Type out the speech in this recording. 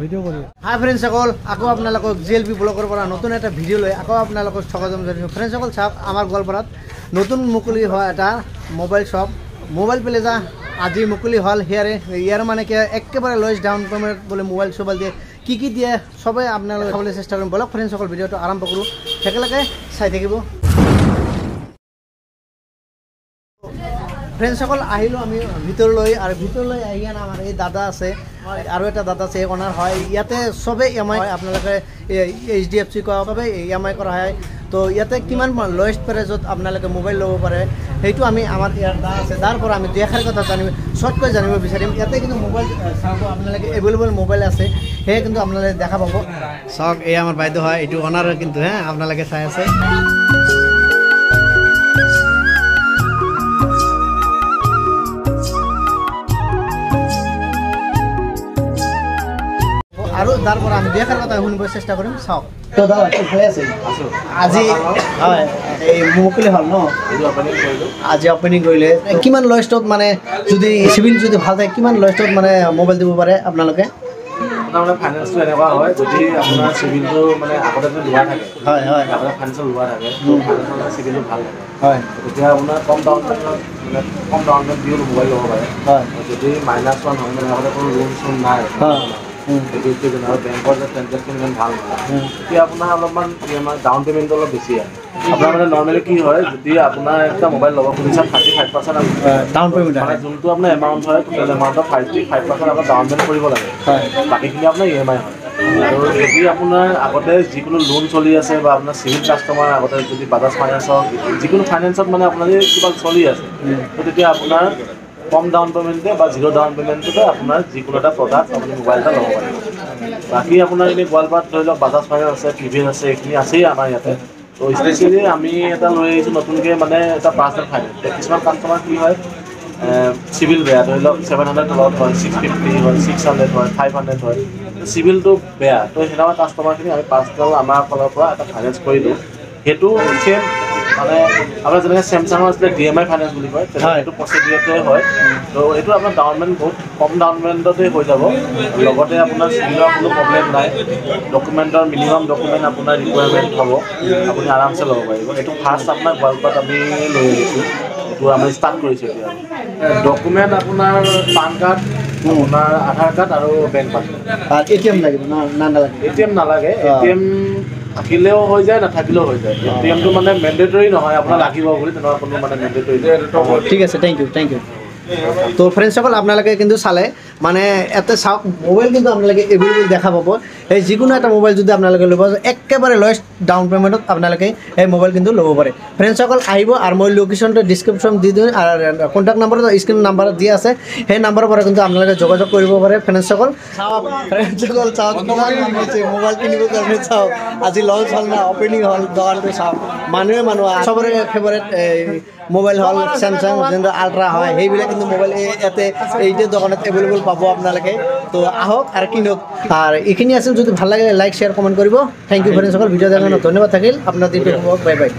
video কৰি হাই ফ্ৰেণ্ডসকল আকৌ আপোনালোকক জিএলপি ব্লগৰ পৰা নতুন এটা ভিডিঅ' লৈ আকৌ আপোনালোকক স্বাগতম জনাইছোঁ ফ্ৰেণ্ডসকল চাওক আমাৰ গোৱালপাৰাত নতুন মুকলি হোৱা এটা মোবাইল শ্বপ মোবাইল প্লেজা আজি মুকলি হ'ল ইয়াৰ মানে কি একেবাৰে লয়েষ্ট ডাউন পেমেণ্ট বোলে মোবাইল চোবাইল দিয়ে কি দিয়ে সবে আপোনালোকে চাবলৈ চেষ্টা কৰিম বলক ফ্ৰেণ্ডসকল ভিডিঅ'টো আৰম্ভ কৰোঁ একেলগে চাই থাকিব ফ্ৰেণ্ডসকল আহিলোঁ আমি ভিতৰলৈ আৰু ভিতৰলৈ আহি কিনে আমাৰ এই দাদা আছে আৰু এটা দাদা আছে অনাৰ হয় ইয়াতে চবেই EMI হয় আপোনালোকে HDFC কোৱা বাবে EMI কৰা হয় তো ইয়াতে কিমান লয়েষ্ট প্ৰাইজত আপোনালোকে মোবাইল ল'ব পাৰে সেইটো আমি আমাৰ ইয়াৰ দা আছে তাৰ পৰা আমি দেখাৰ কথা জানিম শ্বৰ্টকৈ জানিব বিচাৰিম ইয়াতে কিন্তু মোবাইল চাব আপোনালোকে এভেইলেবল মোবাইল আছে সেয়ে কিন্তু আপোনালোকে দেখা পাব চাওক এই আমাৰ বাইদেউ হয় এইটো অনাৰ কিন্তু আপোনালোকে চাই আছে আৰু তাৰ পৰা আমি দেখাৰ কথা শুনিব চেষ্টা কৰিম চাওক তো দাদা ভালে আছে আজি হয় এই মুকলি হ'ল ন আজি অপেনিং কৰিলে কিমান লয়েষ্টত মানে যদি চিভিল যদি ভাল থাকে কিমান লয়েষ্টত মানে মোবাইল দিব পাৰে আপোনালোকে মানে ফাইনেন্সটো এনেকুৱা হয় যদি আপোনাৰ চিভিলটো মানে আগতে যদি লোৱা থাকে হয় হয় আগতে ফাইনেন্সৰ লোৱা থাকে ফাইনেন্সৰ চিভিলটো ভাল থাকে হয় তেতিয়া আপোনাৰ কম ডাউন পে'মেণ্ট দিও মোবাইল ল'ব পাৰে হয় যদি -1 হয় মানে আগতে কোনো লোন চোন নাই আৰু বেংকৰ যে ট্ৰেনজেকশ্যন ইমান ভাল নহয় তেতিয়া আপোনাৰ অলপমান ডাউন পে'মেণ্টটো অলপ বেছি আহে আপোনাৰ মানে নৰ্মেলি কি হয় যদি আপোনাৰ এটা মোবাইল ল'ব খুজিছে 35% ডাউন পে'মেণ্ট মানে যোনটো আপোনাৰ এমাউণ্ট হয় টোটেল এমাউণ্টৰ 55% আপোনাৰ ডাউন পে'মেণ্ট কৰিব লাগে বাকীখিনি আপোনাৰ EMI হয় আৰু যদি আপোনাৰ আগতে যিকোনো লোন চলি আছে বা আপোনাৰ চিভিল কাষ্টমাৰ আগতে যদি বাজাজ ফাইনেন্স হওক যিকোনো ফাইনেন্সত মানে আপোনাৰ যদি কিবা চলি আছে তো তেতিয়া আপোনাৰ কম ডাউন পে'মেণ্টে বা 0 ডাউন পে'মেণ্টতে আপোনাৰ যিকোনো এটা প্ৰডাক্ট আপুনি মোবাইল এটা ল'ব পাৰিব বাকী আপোনাৰ এনেই গোৱালপাৰাত ধৰি লওক বাজাজ ফাইনেন্স আছে TVS আছে এইখিনি আছেই আমাৰ ইয়াতে তো স্পেচিয়েলি আমি এটা লৈ আহিছোঁ নতুনকৈ মানে এটা পাৰ্চনেল ফাইনেন্স কিছুমান কাষ্টমাৰ কি হয় চিভিল বেয়া ধৰি লওক 700 তলত হয় 650 হয় 600 হয় 500 হয় চিভিলটো বেয়া তো সেনেকুৱা কাষ্টমাৰখিনি আমি পাৰ্চনেল আমাৰ ফালৰ পৰা এটা ফাইনেন্স কৰি দিওঁ সেইটো চেম মানে আপোনাৰ যেনেকৈ চেমচাঙৰ আছিলে DMI ফাইনেন্স বুলি কয় সেইটো প্ৰচিডিউৰতে হয় তো এইটো আপোনাৰ ডাউন পে'মেণ্ট বহুত কম ডাউন পে'মেণ্টতে হৈ যাব লগতে আপোনাৰ চিভিলৰ কোনো প্ৰব্লেম নাই ডকুমেণ্টৰ মিনিমাম ডকুমেণ্ট আপোনাৰ ৰিকুৱাৰমেণ্ট হ'ব আপুনি আৰামছে ল'ব পাৰিব এইটো ফাৰ্ষ্ট আপোনাৰ গোৱালপাৰাত আমি লৈ আহিছোঁ এইটো আমি ষ্টাৰ্ট কৰিছোঁ এতিয়া ডকুমেণ্ট আপোনাৰ পান কাৰ্ড আপোনাৰ আধাৰ কাৰ্ড আৰু বেংক পাছবুক ATM লাগিব নালাগে ATM নালাগে ATM থাকিলেও হৈ যায় নাথাকিলেও হৈ যায় ATMটো মানে মেণ্ডেটৰী নহয় আপোনাৰ লাগিব বুলি তেনেকুৱা কোনো মানে মেণ্ডেটৰী ঠিক আছে থেংক ইউ তো ফ্ৰেণ্ডসকল আপোনালোকে কিন্তু চালে মানে ইয়াতে চাওক মোবাইল কিন্তু আপোনালোকে এভেইলেবল দেখা পাব এই যিকোনো এটা মোবাইল যদি আপোনালোকে ল'ব একেবাৰে লয়েষ্ট ডাউন পে'মেণ্টত আপোনালোকে এই মোবাইল কিন্তু ল'ব পাৰে ফ্ৰেণ্ডসকল আহিব আৰু মই লোকেশ্যনটো ডিছক্ৰিপশ্যন দি দিওঁ আৰু কণ্টেক্ট নাম্বাৰটো স্ক্ৰীণ নাম্বাৰত দিয়া আছে সেই নাম্বাৰৰ পৰা কিন্তু আপোনালোকে যোগাযোগ কৰিব পাৰে ফ্ৰেণ্ডসকল চাওক মোবাইল কিনিবৰ কাৰণে চাওক আজি লঞ্চ হ'ল না অপেনিং হ'ল দোকানটো চাওক মানুহে চবৰে ফেভাৰেট মোবাইল হ'ল চেমচাং যোনটো আল্ট্ৰা হয় সেইবিলাক কিন্তু মোবাইল ইয়াতে এইটো দোকানত এভেইলেবল পাব আপোনালোকে তো আহক আৰু কিনক আৰু এইখিনি আছিল যদি ভাল লাগে লাইক শ্বেয়াৰ কমেণ্ট কৰিব থেংক ইউ ফ্ৰেণ্ডসকল ভিডিঅ' দেখাৰ কাৰণে ধন্যবাদ থাকিল আপোনাৰ দিনটো হ'ব বাই বাই